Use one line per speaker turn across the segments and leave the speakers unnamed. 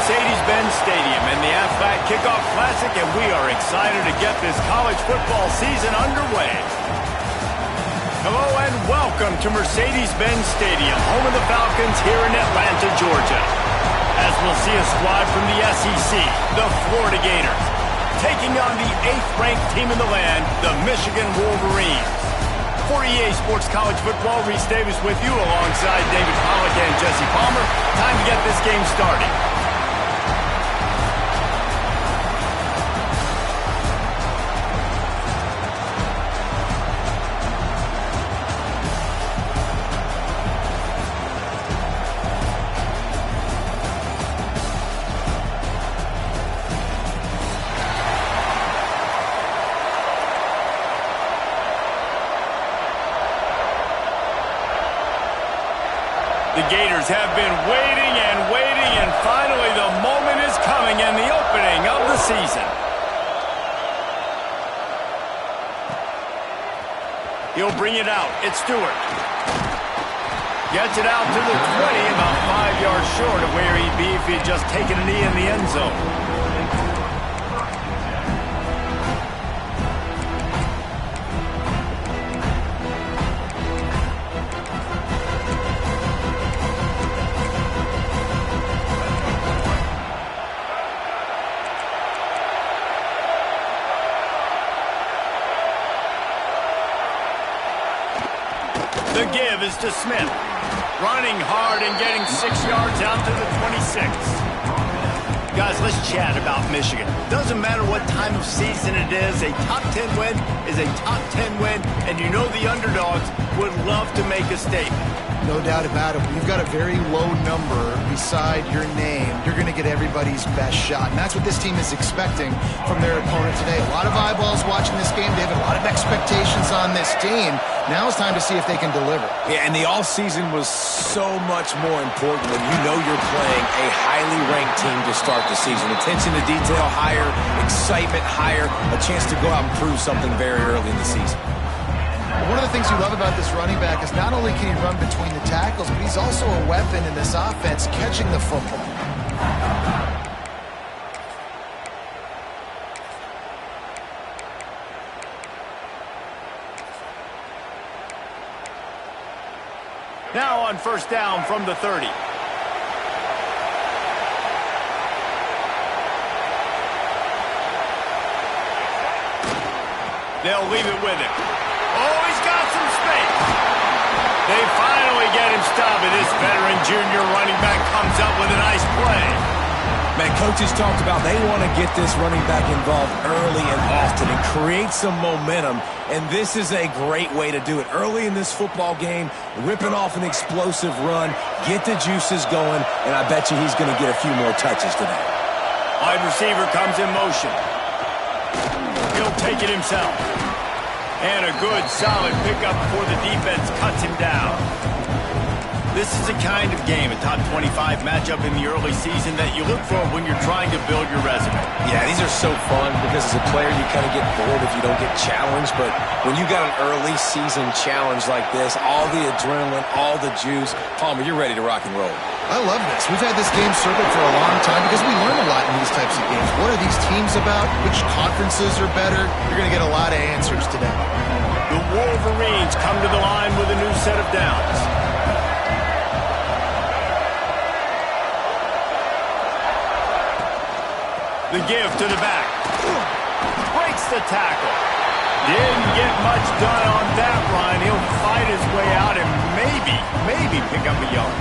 Mercedes-Benz Stadium and the Aflac Kickoff Classic, and we are excited to get this college football season underway. Hello and welcome to Mercedes-Benz Stadium, home of the Falcons here in Atlanta, Georgia. As we'll see a squad from the SEC, the Florida Gators, taking on the 8th-ranked team in the land, the Michigan Wolverines. For EA Sports College Football, Reese Davis with you alongside David Pollack and Jesse Palmer. Time to get this game started. The Gators have been waiting and finally the moment is coming and the opening of the season. He'll bring it out. It's Stewart. Gets it out to the 20, about 5 yards short of where he'd be if he'd just taken a knee in the end zone. The give is to Smith. Running hard and getting 6 yards out to the 26. Guys, let's chat about Michigan. Doesn't matter what time of season it is, a top 10 win is a top 10 win, and you know the underdogs would love to make a statement.
No doubt about it. When you've got a very low number beside your name, you're going to get everybody's best shot. And that's what this team is expecting from their opponent today. A lot of eyeballs watching this game. They have a lot of expectations on this team. Now it's time to see if they can deliver.
Yeah, and the offseason was so much more important when you know you're playing a highly ranked team to start the season. Attention to detail higher, excitement higher, a chance to go out and prove something very early in the season.
One of the things you love about this running back is not only can he run between the tackles, but he's also a weapon in this offense catching the football.
Now on first down from the 30. They'll leave it with him. Oh, he's got some space. They finally get him stopped, and this veteran junior running back comes up with a nice play.
Man, coaches talked about they want to get this running back involved early and often and create some momentum, and this is a great way to do it. Early in this football game, ripping off an explosive run, get the juices going, and I bet you he's going to get a few more touches today.
Wide receiver comes in motion. He'll take it himself. And a good, solid pickup before the defense cuts him down. This is the kind of game, a top 25 matchup in the early season that you look for when you're trying to build your resume.
Yeah, these are so fun because as a player you kind of get bored if you don't get challenged, but when you got an early season challenge like this, all the adrenaline, all the juice, Palmer, you're ready to rock and roll.
I love this. We've had this game circled for a long time because we learn a lot in these types of games. What are these teams about? Which conferences are better? You're going to get a lot of answers today.
The Wolverines come to the line with a new set of downs. The give to the back. Breaks the tackle. Didn't get much done on that run. He'll fight his way out and maybe pick up a yard.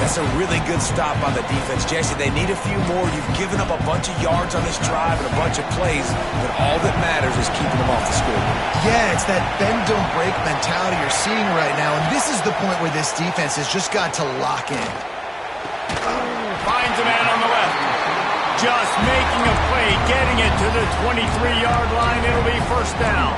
That's a really good stop by the defense. Jesse, they need a few more. You've given up a bunch of yards on this drive and a bunch of plays, but all that matters is keeping them off the scoreboard.
Yeah, it's that bend, don't break mentality you're seeing right now, and this is the point where this defense has just got to lock in.
Finds a man on the left. Just making a play, getting it to the 23-yard line. It'll be first down.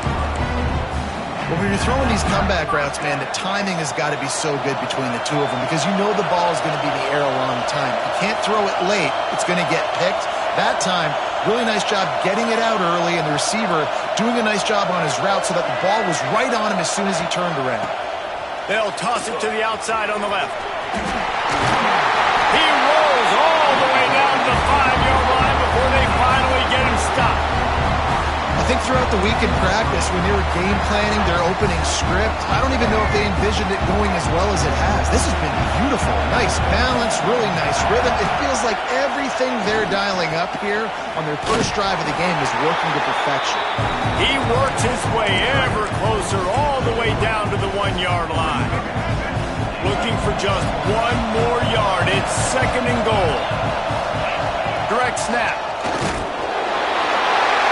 When you're throwing these comeback routes, man, the timing has got to be so good between the two of them because you know the ball is going to be in the air a long time. You can't throw it late. It's going to get picked. That time, really nice job getting it out early, and the receiver doing a nice job on his route so that the ball was right on him as soon as he turned around.
They'll toss it to the outside on the left. He rolls all the way
think throughout the week in practice, when they were game planning their opening script, I don't even know if they envisioned it going as well as it has. This has been beautiful. Nice balance, really nice rhythm. It feels like everything they're dialing up here on their first drive of the game is working to perfection.
He works his way ever closer all the way down to the 1-yard line. Looking for just one more yard. It's 2nd and goal. Direct snap.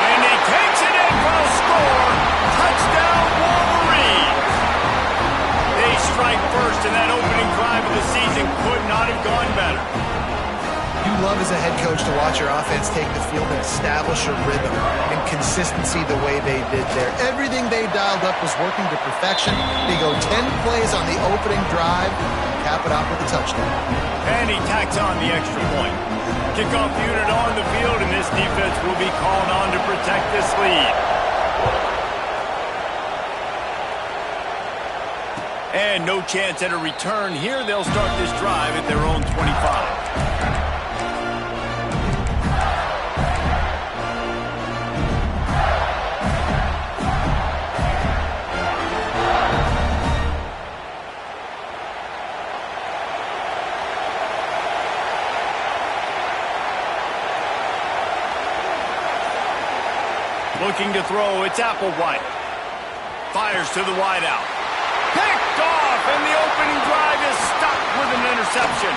And he takes it in for a score. Touchdown, Wolverine. They strike first, and that opening drive of the season could not have gone better.
You love as a head coach to watch your offense take the field and establish a rhythm and consistency the way they did there. Everything they dialed up was working to perfection. They go 10 plays on the opening drive, cap it off with a touchdown.
And he tacks on the extra point. Kickoff unit on the field, and this defense will be called on to protect this lead. And no chance at a return here. They'll start this drive at their own 25. Looking to throw, it's Applewhite. Fires to the wideout. Picked off, and the opening drive is stopped with an interception.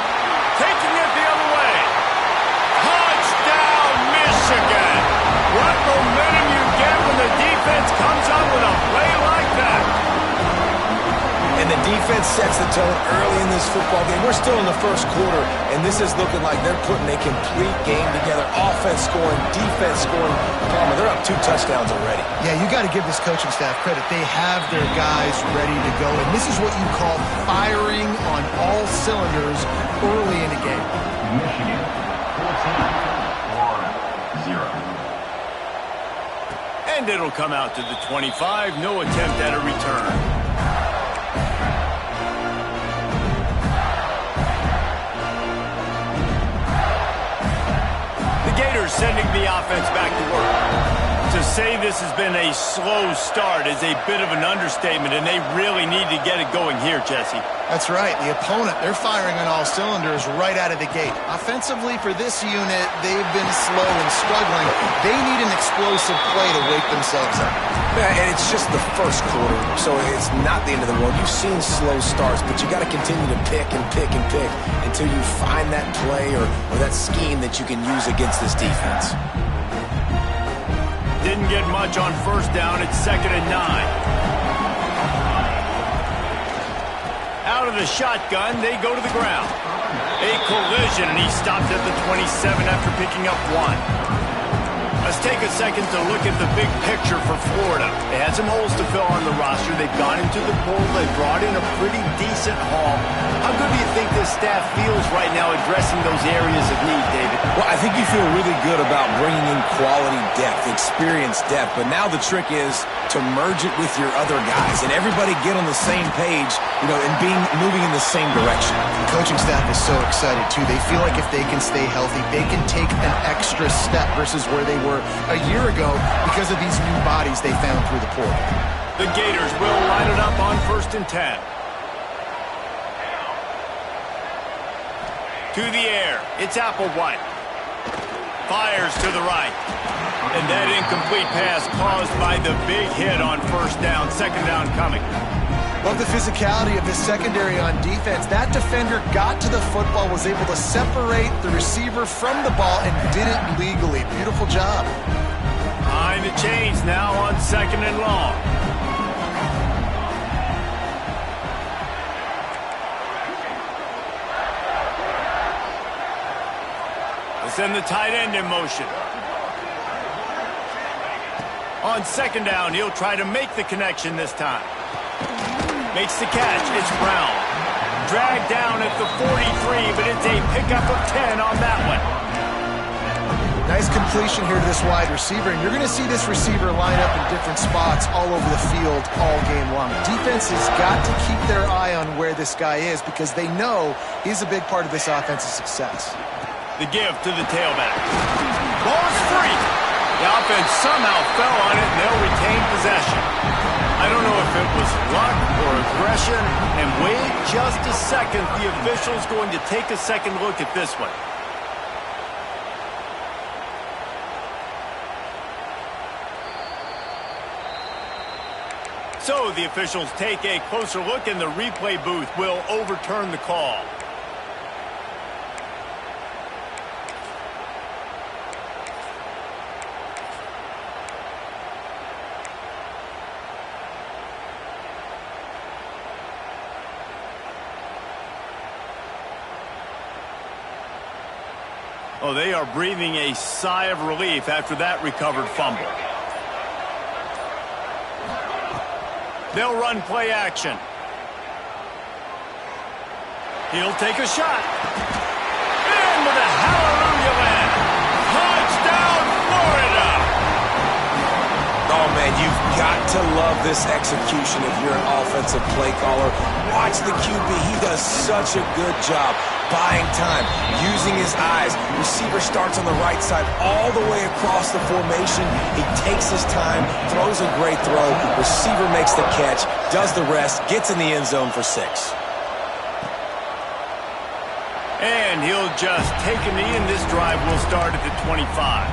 Taking it the other way. Touchdown, Michigan! What momentum you get when the defense comes up with a play like that.
And the defense sets the tone early in this football game. We're still in the first quarter, and this is looking like they're putting a complete game together. Offense scoring, defense scoring. Palmer, they're up 2 touchdowns already.
Yeah, you got to give this coaching staff credit. They have their guys ready to go, and this is what you call firing on all cylinders early in a game.
Michigan, 14-0.
And it'll come out to the 25. No attempt at a return. Gators sending the offense back to work. To say this has been a slow start is a bit of an understatement, and they really need to get it going here, Jesse.
That's right. The opponent, they're firing on all cylinders right out of the gate. Offensively, for this unit, they've been slow and struggling. They need an explosive play to wake themselves up.
Yeah, and it's just the first quarter, so it's not the end of the world. You've seen slow starts, but you got to continue to pick and pick and pick until you find that play or that scheme that you can use against this defense.
Didn't get much on first down. It's 2nd and 9. Out of the shotgun, they go to the ground. A collision, and he stopped at the 27 after picking up 1. Let's take a second to look at the big picture for Florida. They had some holes to fill on the roster. They've gone into the pool. They brought in a pretty decent haul. How good do you think this staff feels right now addressing those areas of need, David?
Well, I think you feel really good about bringing in quality depth, experienced depth. But now the trick is to merge it with your other guys and everybody get on the same page, and moving in the same direction.
The coaching staff is so excited, too. They feel like if they can stay healthy, they can take an extra step versus where they were a year ago because of these new bodies they found through the portal.
The Gators will line it up on 1st and 10. To the air, it's Applewhite. Fires to the right. And that incomplete pass caused by the big hit on first down. 2nd down coming.
Love the physicality of this secondary on defense. That defender got to the football, was able to separate the receiver from the ball, and did it legally. Beautiful job.
Behind the chains now on 2nd and long. Let's send the tight end in motion. On 2nd down, he'll try to make the connection this time. Makes the catch. It's Brown. Dragged down at the 43, but it's a pickup of 10 on that one.
Nice completion here to this wide receiver, and you're going to see this receiver line up in different spots all over the field all game long. Defense has got to keep their eye on where this guy is because they know he's a big part of this offense's success.
The give to the tailback. Ball is free. The offense somehow fell on it, and they'll retain possession. I don't know if it was luck or aggression, and wait just a second. The official's going to take a second look at this one. So the officials take a closer look, and the replay booth will overturn the call. Oh, they are breathing a sigh of relief after that recovered fumble. They'll run play action. He'll take a shot. And with a hallelujah land. Touchdown, Florida!
Oh, man, you've got to love this execution if you're an offensive play caller. Watch the QB. He does such a good job buying time, using his eyes. Receiver starts on the right side all the way across the formation. He takes his time, throws a great throw. Receiver makes the catch, does the rest, gets in the end zone for 6.
And he'll just take a knee, and this drive will start at the 25.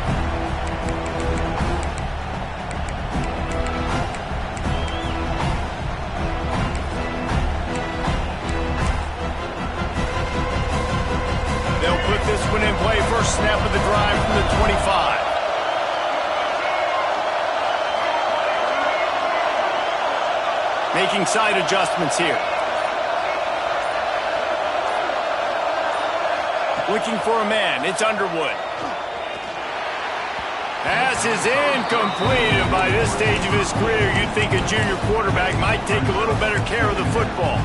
Put this one in play. First snap of the drive from the 25. Making side adjustments here. Looking for a man. It's Underwood. Pass is incomplete, and by this stage of his career, you'd think a junior quarterback might take a little better care of the football.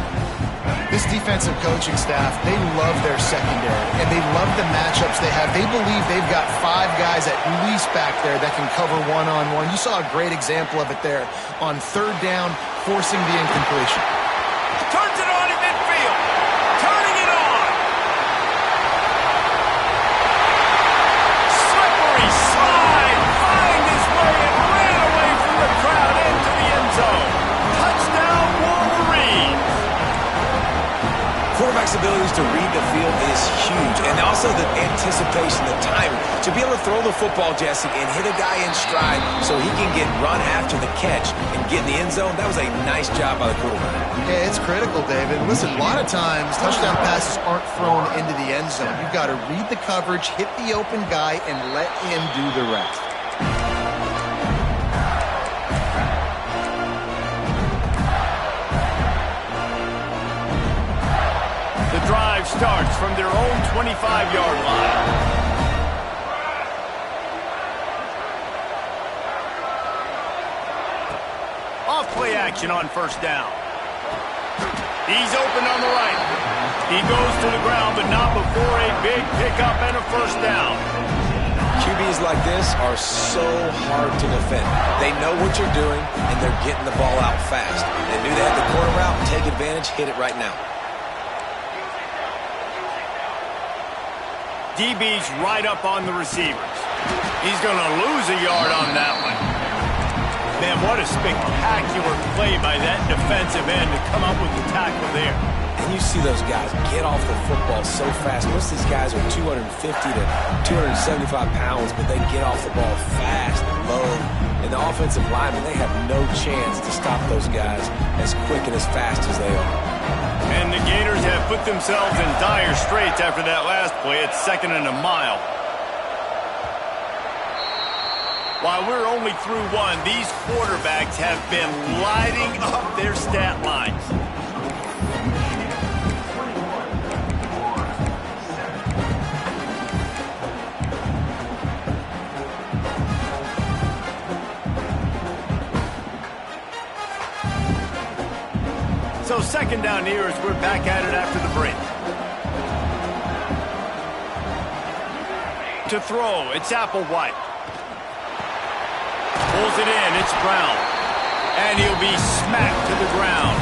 This defensive coaching staff, they love their secondary, and they love the matchups they have. They believe they've got 5 guys at least back there that can cover one-on-one. You saw a great example of it there on 3rd down, forcing the incompletion.
Turns it on in midfield. Turning it on. Slippery slide. Find his way and ran away from the crowd into the end zone. Touchdown, Wolverines.
Quarterback's abilities to read the field is huge, and also the anticipation, the timing. To be able to throw the football, Jesse, and hit a guy in stride so he can get run after the catch and get in the end zone, that was a nice job by the quarterback.
Yeah, it's critical, David. Listen, a lot of times touchdown passes aren't thrown into the end zone. You've got to read the coverage, hit the open guy, and let him do the rest.
The drive starts from their own 25-yard line. Off play action on 1st down. He's open on the right. He goes to the ground, but not before a big pickup and a 1st down.
QBs like this are so hard to defend. They know what you're doing, and they're getting the ball out fast. They knew they had the corner route, take advantage, hit it right now.
DB's right up on the receivers. He's going to lose a yard on that one. Man, what a spectacular play by that defensive end to come up with the tackle there.
And you see those guys get off the football so fast. Most of these guys are 250 to 275 pounds, but they get off the ball fast and low. And the offensive linemen, they have no chance to stop those guys as quick and as fast as they are.
And the Gators have put themselves in dire straits after that last play. It's 2nd and a mile. While we're only through one, these quarterbacks have been lighting up their stat lines. So 2nd down here as we're back at it after the break. To throw, it's Applewhite. Pulls it in, it's Brown. And he'll be smacked to the ground.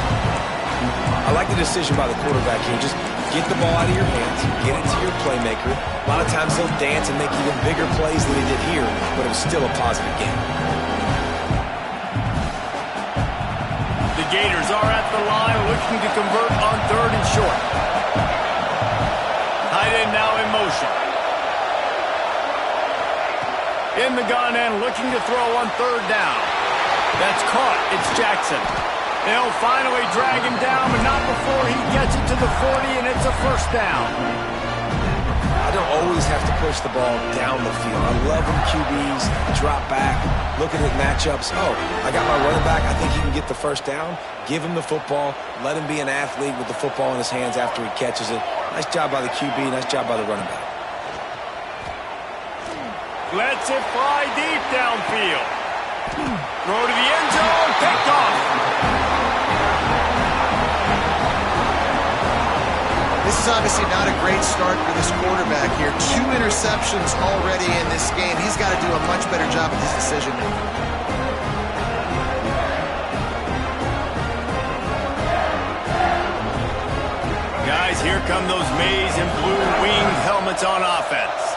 I like the decision by the quarterback here. Just Get the ball out of your hands, get it to your playmaker. A lot of times they'll dance and make even bigger plays than he did here, but it was still a positive game.
The Gators are at the line looking to convert on 3rd and short. Tight end now in motion. In the gun and looking to throw on 3rd down. That's caught. It's Jackson. They'll finally drag him down, but not before he gets it to the 40, and it's a 1st down.
I don't always have to push the ball down the field. I love when QBs drop back, looking at matchups. Oh, I got my running back. I think he can get the 1st down. Give him the football. Let him be an athlete with the football in his hands after he catches it. Nice job by the QB. Nice job by the running back.
Lets it fly deep downfield. Throw to the end zone. Picked off.
This is obviously not a great start for this quarterback here. 2 interceptions already in this game. He's got to do a much better job with his decision making.
Guys, here come those maize and blue winged helmets on offense.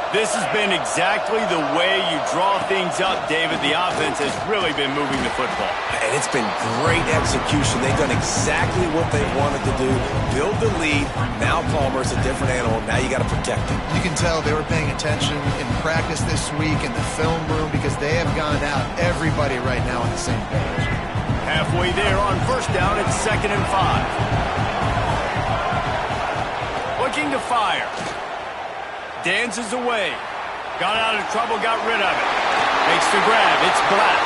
This has been exactly the way you draw things up, David. The offense has really been moving the football.
And it's been great execution. They've done exactly what they wanted to do. Build the lead. Now Palmer's a different animal. Now you got to protect him.
You can tell they were paying attention in practice this week in the film room because they have gone out, everybody right now on the same page.
Halfway there on 1st down, it's 2nd and 5. Looking to fire. Dances away. Got out of trouble, got rid of it. Makes the grab. It's Black.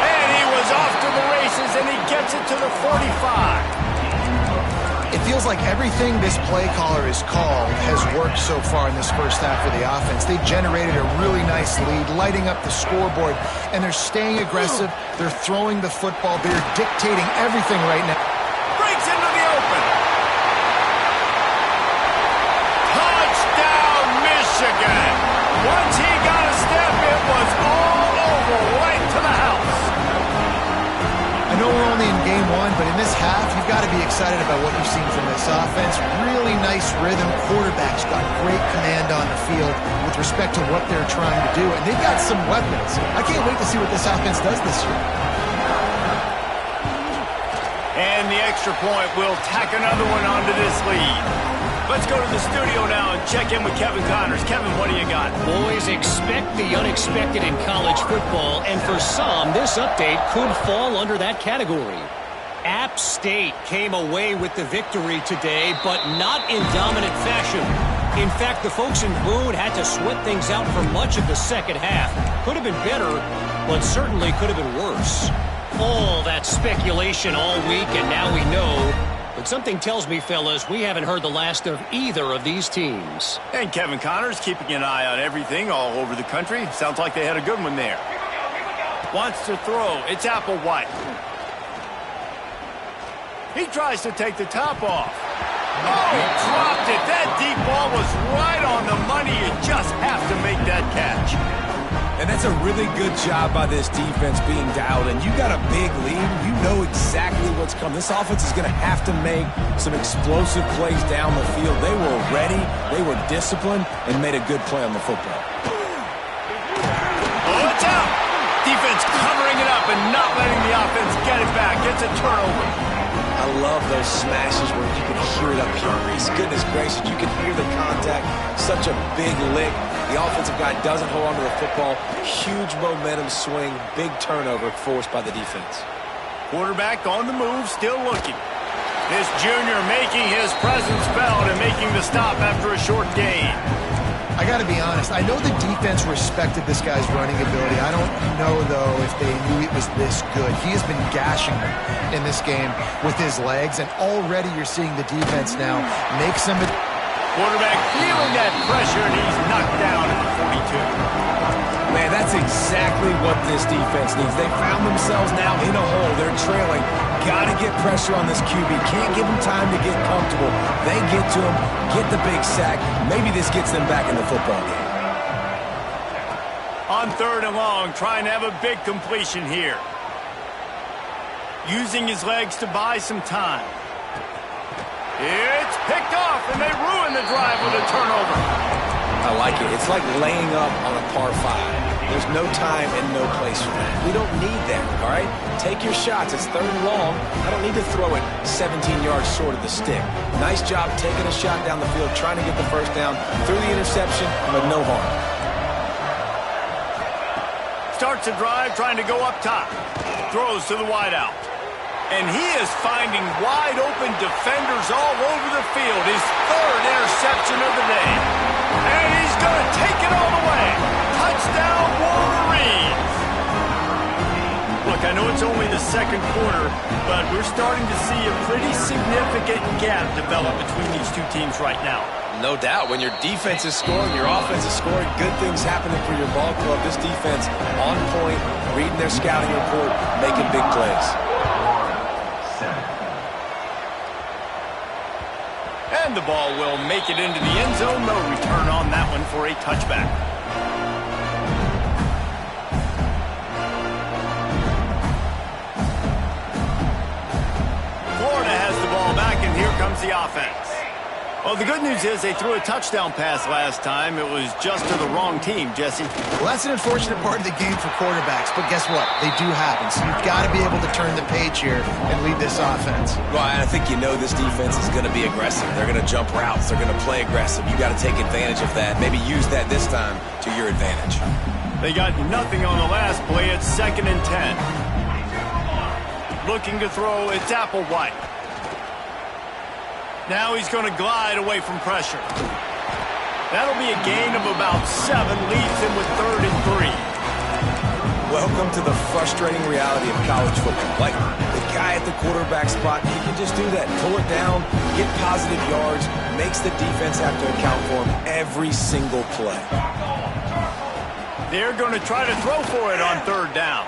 And he was off to the races, and he gets it to the 45.
It feels like everything this play caller has called has worked so far in this 1st half for the offense. They generated a really nice lead, lighting up the scoreboard, and they're staying aggressive. They're throwing the football. They're dictating everything right now.
Breaks into the open. Michigan. Once he got a step, it was all over, right to the house.
I know we're only in game 1, but in this half, you've got to be excited about what you've seen from this offense. Really nice rhythm. Quarterback's got great command on the field with respect to what they're trying to do, and they've got some weapons. I can't wait to see what this offense does this year.
And the extra point will tack another one onto this lead. Let's go to the studio now and check in with Kevin Connors. Kevin, what do you got?
Boys, expect the unexpected in college football, and for some, this update could fall under that category. App State came away with the victory today, but not in dominant fashion. In fact, the folks in Boone had to sweat things out for much of the 2nd half. Could have been better, but certainly could have been worse. All that speculation all week, and now we know. But something tells me, fellas, we haven't heard the last of either of these teams.
And Kevin Connors keeping an eye on everything all over the country. Sounds like they had a good one there. Wants to throw. It's Applewhite. He tries to take the top off. Oh, he dropped it. That deep ball was right on the money. You just have to make that catch.
And that's a really good job by this defense being dialed in. You got a big lead. You know exactly what's coming. This offense is going to have to make some explosive plays down the field. They were ready, they were disciplined, and made a good play on the football.
Oh, it's out! Defense covering it up and not letting the offense get it back. Gets a turnover.
I love those smashes where you can hear it up here. Reese, goodness gracious, you can hear the contact. Such a big lick. The offensive guy doesn't hold on to the football. Huge momentum swing. Big turnover forced by the defense.
Quarterback on the move, still looking. This junior making his presence felt and making the stop after a short gain.
I got to be honest. I know the defense respected this guy's running ability. I don't know, though, if they knew it was this good. He has been gashing them in this game with his legs, and already you're seeing the defense now make some...
Quarterback feeling that pressure, and he's knocked down at the 42.
Man, that's exactly what this defense needs. They found themselves now in a hole. They're trailing. Got to get pressure on this QB. Can't give him time to get comfortable. They get to him, get the big sack. Maybe this gets them back in the football game.
On 3rd and long, trying to have a big completion here. Using his legs to buy some time. It's picked off, and they ruin the drive with a turnover.
I like it. It's like laying up on a par 5. There's no time and no place for that. We don't need that, all right? Take your shots. It's 3rd and long. I don't need to throw it 17 yards short of the stick. Nice job taking a shot down the field, trying to get the first down through the interception, but no harm.
Starts a drive, trying to go up top. Throws to the wideout. And he is finding wide-open defenders all over the field. His 3rd interception of the day. And he's going to take it all the way. Touchdown, Wolverines! Look, I know it's only the 2nd quarter, but we're starting to see a pretty significant gap develop between these two teams right now.
No doubt. When your defense is scoring, your offense is scoring, good things happening for your ball club. This defense on point, reading their scouting report, making big plays.
And the ball will make it into the end zone. No return on that one for a touchback. Florida has the ball back, and here comes the offense. Well, the good news is they threw a touchdown pass last time. It was just to the wrong team, Jesse.
Well, that's an unfortunate part of the game for quarterbacks, but guess what? They do happen, so you've got to be able to turn the page here and lead this offense.
Well, I think you know this defense is going to be aggressive. They're going to jump routes. They're going to play aggressive. You got to take advantage of that. Maybe use that this time to your advantage.
They got nothing on the last play. It's 2nd and 10. Looking to throw, it's Applewhite. Now he's going to glide away from pressure. That'll be a gain of about 7, leaves him with 3rd and 3.
Welcome to the frustrating reality of college football. Like, the guy at the quarterback spot, he can just do that. Pull it down, get positive yards, makes the defense have to account for him every single play.
They're going to try to throw for it on 3rd down.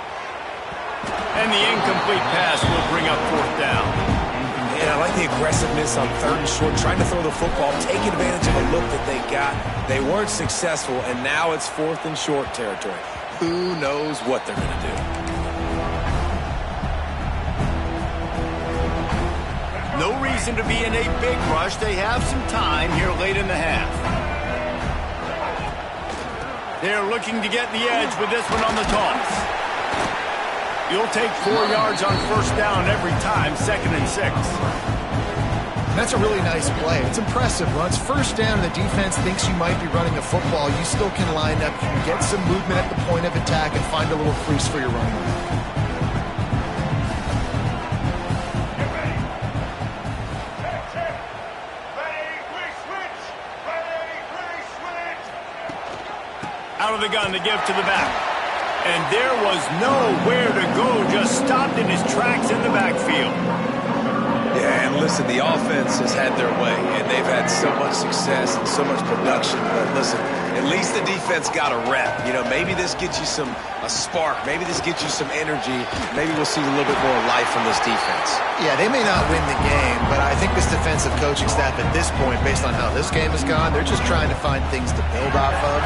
And the incomplete pass will bring up 4th down.
And I like the aggressiveness on 3rd and short, trying to throw the football, take advantage of a look that they got. They weren't successful, and now it's 4th and short territory. Who knows what they're going to do?
No reason to be in a big rush. They have some time here late in the half. They're looking to get the edge with this one on the toss. You'll take 4 yards on 1st down every time, 2nd and 6.
That's a really nice play. It's impressive. Once 1st down and the defense thinks you might be running the football, you still can line up. You can get some movement at the point of attack and find a little crease for your running back.
Out of the gun to give to the back. And there was nowhere to go, just stopped in his tracks in the backfield.
Yeah, and listen, the offense has had their way, and they've had so much success and so much production. But listen, at least the defense got a rep. You know, maybe this gets you a spark. Maybe this gets you some energy. Maybe we'll see a little bit more life from this defense.
Yeah, they may not win the game, but I think this defensive coaching staff at this point, based on how this game has gone, they're just trying to find things to build off of.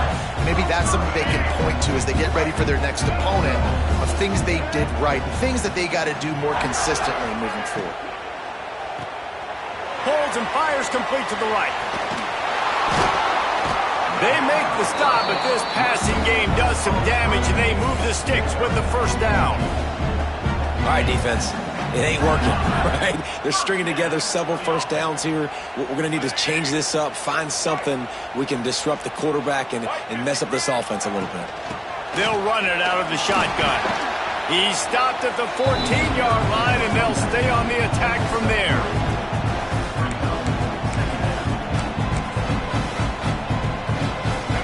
Maybe that's something they can point to as they get ready for their next opponent of things they did right, things that they got to do more consistently moving forward.
Holds and fires complete to the right. They make the stop, but this passing game does some damage, and they move the sticks with the 1st down.
All right, defense. It ain't working, right? They're stringing together several 1st downs here. We're going to need to change this up, find something we can disrupt the quarterback and mess up this offense a little bit.
They'll run it out of the shotgun. He's stopped at the 14-yard line, and they'll stay on the attack from there.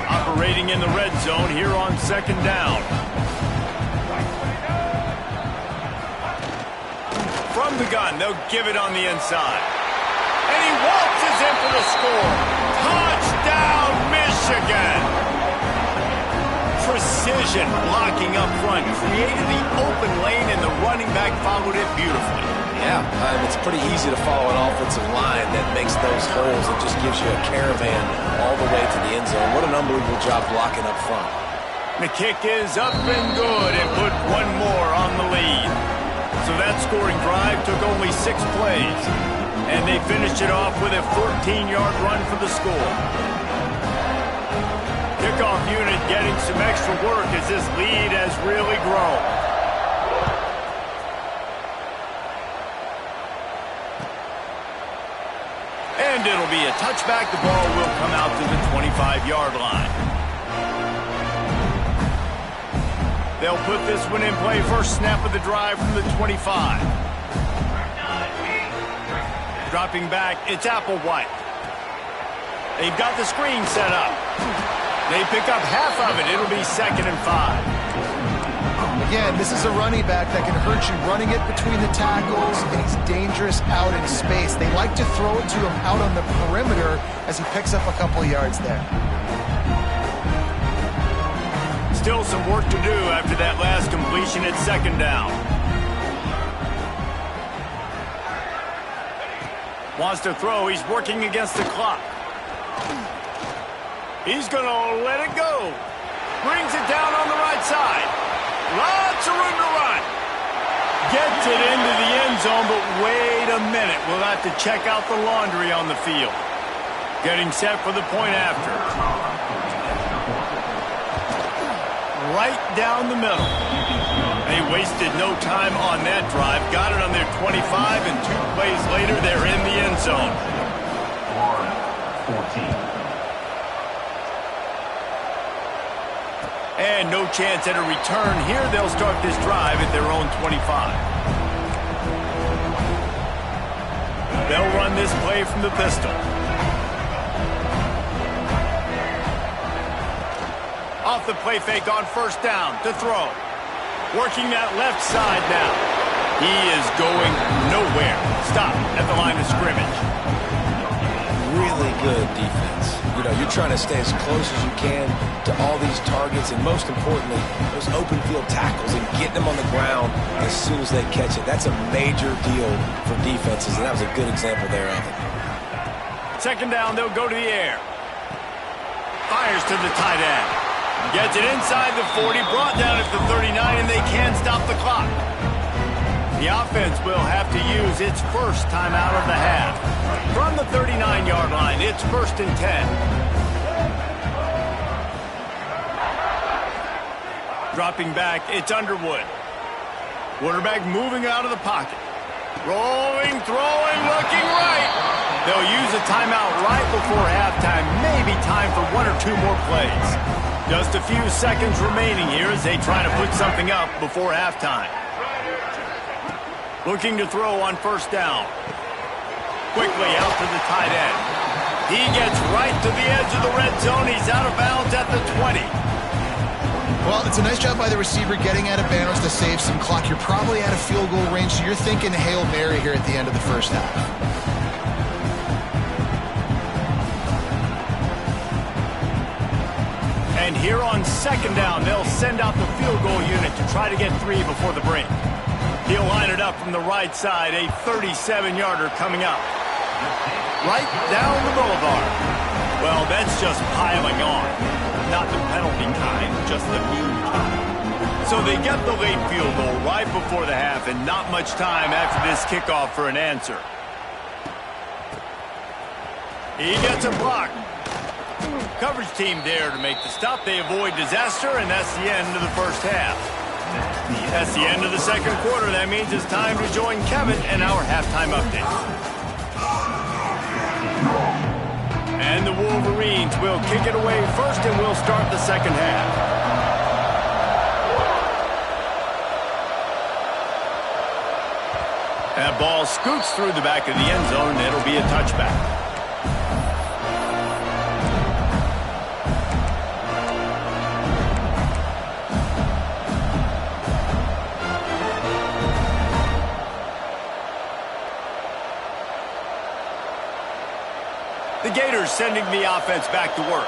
Operating in the red zone here on 2nd down. From the gun, they'll give it on the inside. And he waltzes in for the score. Touchdown, Michigan! Precision blocking up front. Created the open lane, and the running back followed it beautifully.
Yeah, it's pretty easy to follow an offensive line that makes those holes and just gives you a caravan all the way to the end zone. What an unbelievable job blocking up front.
The kick is up and good, and put one more on the lead. So that scoring drive took only 6 plays. And they finished it off with a 14-yard run for the score. Kickoff unit getting some extra work as this lead has really grown. And it'll be a touchback. The ball will come out to the 25-yard line. They'll put this one in play. First snap of the drive from the 25. Dropping back, it's Applewhite. They've got the screen set up. They pick up half of it. It'll be 2nd and 5.
Again, this is a running back that can hurt you running it between the tackles, and he's dangerous out in space. They like to throw it to him out on the perimeter as he picks up a couple of yards there.
Still some work to do after that last completion at 2nd down. Wants to throw. He's working against the clock. He's going to let it go. Brings it down on the right side. Lots of room to run. Gets it into the end zone, but wait a minute. We'll have to check out the laundry on the field. Getting set for the point after. Right down the middle. They wasted no time on that drive. Got it on their 25, and 2 plays later, they're in the end zone. 14. And no chance at a return here. They'll start this drive at their own 25. They'll run this play from the pistol. Off the play fake on first down to throw. Working that left side now. He is going nowhere. Stop at the line of scrimmage.
Really good defense. You know, you're trying to stay as close as you can to all these targets, and most importantly, those open field tackles and getting them on the ground as soon as they catch it. That's a major deal for defenses, and that was a good example there of it.
2nd down, they'll go to the air. Fires to the tight end. Gets it inside the 40, brought down at the 39, and they can't stop the clock. The offense will have to use its first timeout of the half. From the 39-yard line, it's 1st and 10. Dropping back, it's Underwood. Quarterback moving out of the pocket. Rolling, throwing, looking right. They'll use a timeout right before halftime. Maybe time for 1 or 2 more plays. Just a few seconds remaining here as they try to put something up before halftime. Looking to throw on first down. Quickly out to the tight end. He gets right to the edge of the red zone. He's out of bounds at the 20.
Well, it's a nice job by the receiver getting out of bounds to save some clock. You're probably out of field goal range, so you're thinking Hail Mary here at the end of the first half.
And here on 2nd down, they'll send out the field goal unit to try to get 3 before the break. He'll line it up from the right side, a 37-yarder coming up. Right down the boulevard. Well, that's just piling on. Not the penalty kind, just the mean kind. So they get the late field goal right before the half, and not much time after this kickoff for an answer. He gets a block. Coverage team there to make the stop. They avoid disaster, and that's the end of the first half. That's the end of the 2nd quarter. That means it's time to join Kevin and our halftime update. And the Wolverines will kick it away first, and we'll start the 2nd half. That ball scoots through the back of the end zone, and it'll be a touchback. The Gators sending the offense back to work.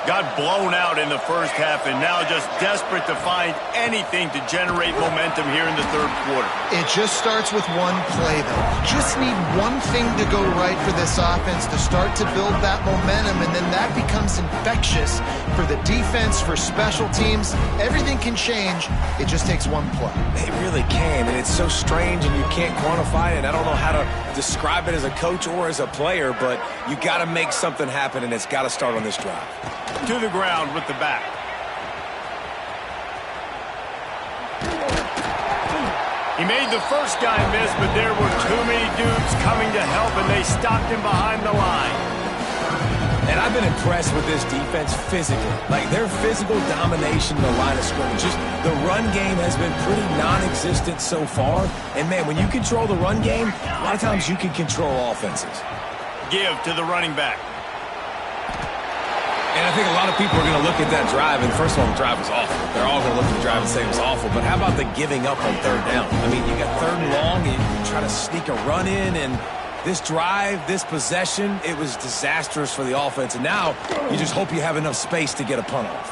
Got blown out in the first half and now just desperate to find anything to generate momentum here in the 3rd quarter.
It just starts with one play, though. You just need one thing to go right for this offense to start to build that momentum, and then that becomes infectious for the defense, for special teams. Everything can change. It just takes one play.
It really can, and it's so strange, and you can't quantify it. I don't know how to describe it as a coach or as a player, but you got to make something happen, and it's got to start on this drive.
To the ground with the back. He made the first guy miss, but there were too many dudes coming to help, and they stopped him behind the line.
And I've been impressed with this defense physically. Like, their physical domination in the line of scrimmage. Just the run game has been pretty non-existent so far. And, man, when you control the run game, a lot of times you can control offenses.
Give to the running back.
And I think a lot of people are going to look at that drive, and first of all, the drive was awful. They're all going to look at the drive and say it was awful. But how about the giving up on third down? I mean, you got third and long, and you try to sneak a run in, and this drive, this possession, it was disastrous for the offense. And now you just hope you have enough space to get a punt off.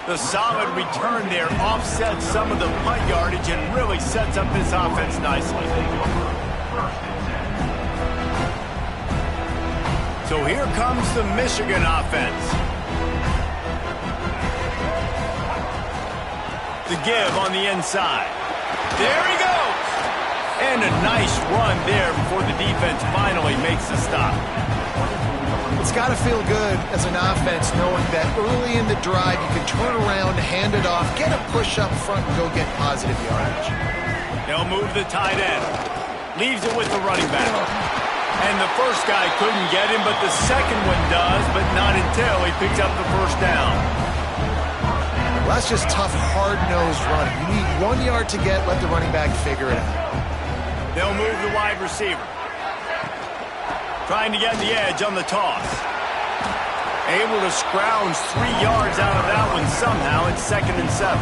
The solid return there offsets some of the punt yardage and really sets up this offense nicely. So here comes the Michigan offense. The give on the inside. There he goes! And a nice run there before the defense finally makes the stop.
It's got to feel good as an offense knowing that early in the drive you can turn around, hand it off, get a push up front, and go get positive yardage.
They'll move the tight end. Leaves it with the running back. And the first guy couldn't get him, but the second one does, but not until he picks up the first down.
Well, that's just tough, hard-nosed running. You need 1 yard to get, let the running back figure it out.
They'll move the wide receiver. Trying to get the edge on the toss. Able to scrounge 3 yards out of that one somehow. It's 2nd and 7.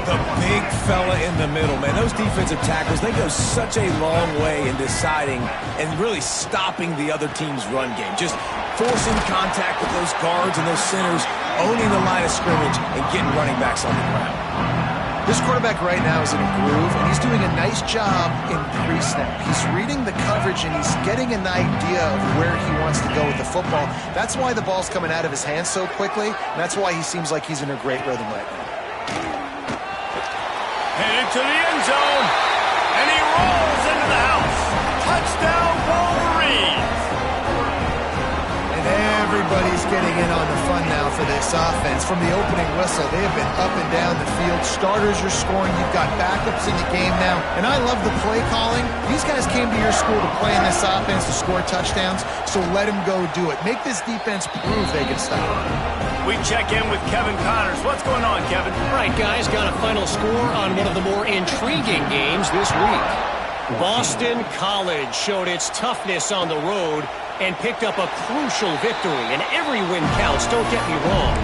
The big fella in the middle, man. Those defensive tackles, they go such a long way in deciding and really stopping the other team's run game. Just forcing contact with those guards and those centers, owning the line of scrimmage, and getting running backs on the ground.
This quarterback right now is in a groove, and he's doing a nice job in pre-snap. He's reading the coverage, and he's getting an idea of where he wants to go with the football. That's why the ball's coming out of his hands so quickly, and that's why he seems like he's in a great rhythm right now.
Headed to the end zone, and he rolls into the house. Touchdown, Wolverines!
And everybody's getting in on the fun now for this offense. From the opening whistle, they have been up and down the field. Starters are scoring. You've got backups in the game now. And I love the play calling. These guys came to your school to play in this offense to score touchdowns, so let them go do it. Make this defense prove they can stop it.
We check in with Kevin Connors. What's going on, Kevin?
All right, guys, got a final score on one of the more intriguing games this week. Boston College showed its toughness on the road and picked up a crucial victory. And every win counts, don't get me wrong.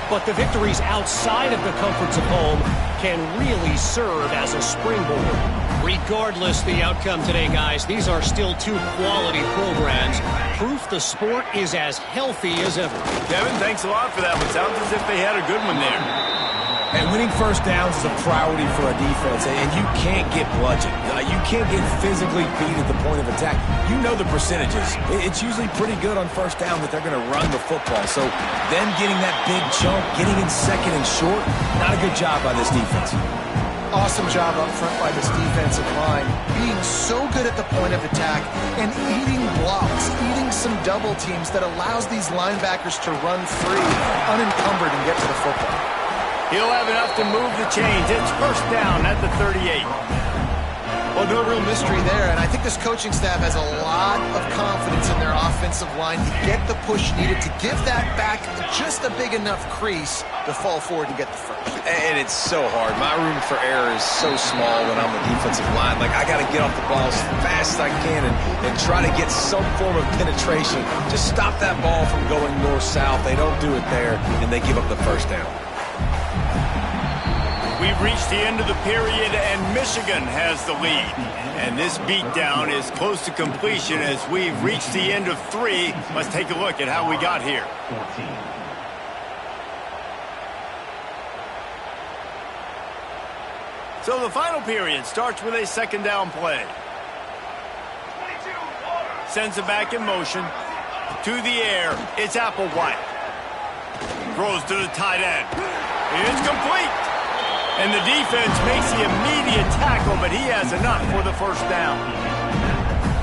But the victories outside of the comforts of home can really serve as a springboard. Regardless the outcome today, guys, these are still 2 quality programs. Proof the sport is as healthy as ever.
Kevin, thanks a lot for that one. Sounds as if they had a good one there.
And winning first downs is a priority for a defense, and you can't get bludgeoned. You can't get physically beat at the point of attack. You know the percentages. It's usually pretty good on first down that they're going to run the football. So them getting that big chunk, getting in second and short, not a good job by this defense.
Awesome job up front by this defensive line, being so good at the point of attack and eating blocks, eating some double teams that allows these linebackers to run free, unencumbered, and get to the football.
He'll have enough to move the chains. It's first down at the 38.
Well, no real mystery there, and I think this coaching staff has a lot of confidence in their offensive line to get the push needed to give that back just a big enough crease to fall forward and get the first.
And it's so hard. My room for error is so small when I'm a defensive line. Like, I got to get off the ball as fast as I can and try to get some form of penetration. Just stop that ball from going north-south. They don't do it there, and they give up the first down.
We've reached the end of the period, and Michigan has the lead. And this beatdown is close to completion as we've reached the end of 3. Let's take a look at how we got here. So the final period starts with a second down play. Sends it back in motion. To the air, it's Applewhite. Throws to the tight end. It's complete. And the defense makes the immediate tackle, but he has enough for the first down.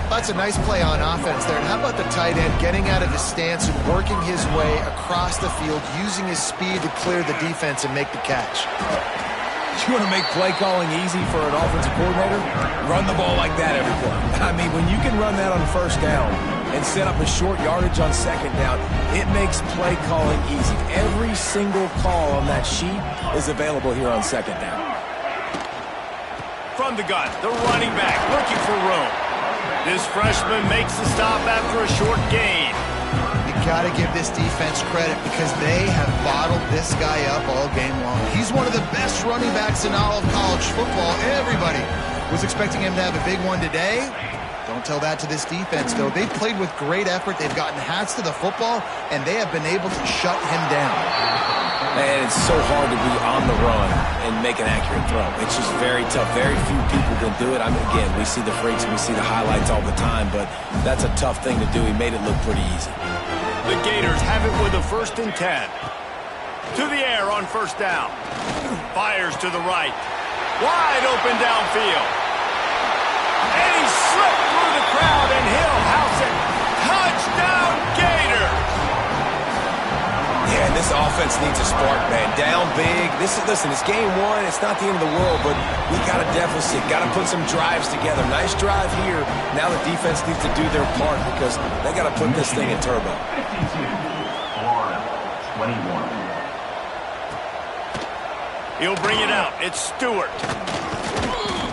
That's a nice play on offense there. And how about the tight end getting out of his stance and working his way across the field, using his speed to clear the defense and make the catch?
You want to make play calling easy for an offensive coordinator? Run the ball like that every play. I mean, when you can run that on first down and set up a short yardage on second down, it makes play calling easy. Every single call on that sheet is available here on second down.
From the gun, the running back looking for room. This freshman makes the stop after a short gain.
You got to give this defense credit because they have bottled this guy up all game long. He's one of the best running backs in all of college football. Everybody was expecting him to have a big one today. Don't tell that to this defense, though. They've played with great effort. They've gotten hats to the football, and they have been able to shut him down.
And it's so hard to be on the run and make an accurate throw. It's just very tough. Very few people can do it. I mean, again, we see the freaks and we see the highlights all the time, but that's a tough thing to do. He made it look pretty easy.
The Gators have it with a 1st and 10. To the air on first down. Fires to the right. Wide open downfield. And he slipped through the crowd, and he'll house it. Touchdown, Gator!
Yeah, this offense needs a spark, man. Down big. Listen, it's game one. It's not the end of the world, but we got a deficit. Got to put some drives together. Nice drive here. Now the defense needs to do their part because they got to put this thing in turbo.
Florida, 21.
He'll bring it out. It's Stewart.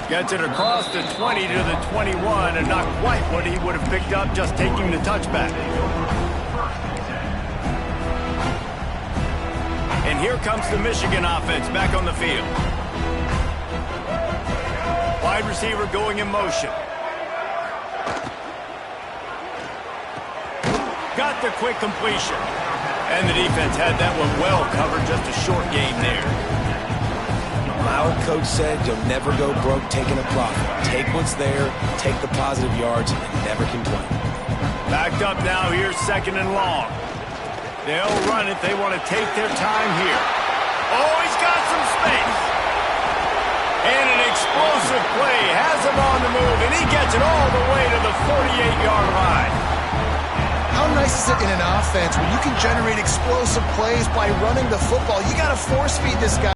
Gets it across the 20 to the 21, and not quite what he would have picked up just taking the touchback. And here comes the Michigan offense back on the field. Wide receiver going in motion. Got the quick completion. And the defense had that one well covered, just a short game there.
My old coach said you'll never go broke taking a profit. Take what's there, take the positive yards, and never complain.
Backed up now, here's 2nd and long. They'll run it. They want to take their time here. Oh, he's got some space. And an explosive play has him on the move, and he gets it all the way to the 48-yard line.
How nice is it in an offense when you can generate explosive plays by running the football? You got to force feed this guy.